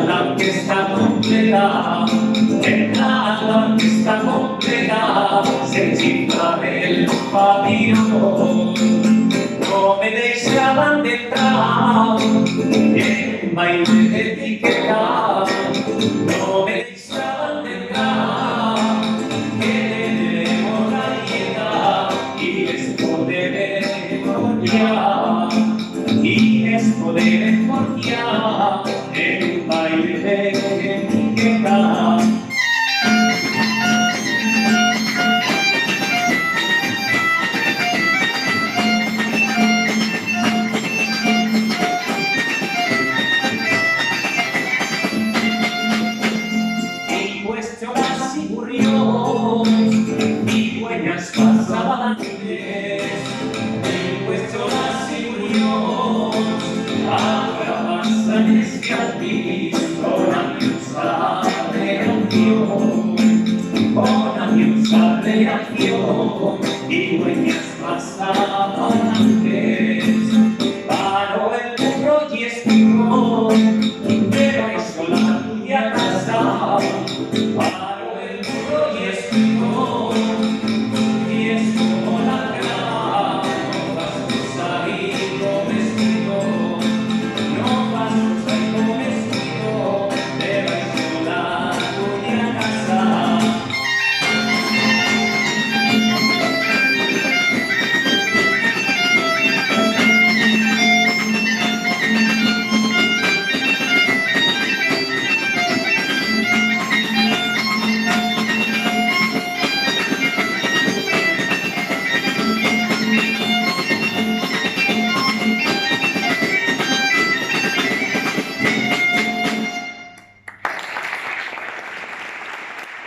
la orquesta completa, la orquesta completa, se cifra del pabellón. No me dejaban de entrar en baile de etiqueta, no me dejaban de entrar en moralidad, y esto debe memoria, y esto debe memoria, en baile de etiqueta. Lloras y murió, y dueñas pasaban pues lloras y murió, ahora pasan este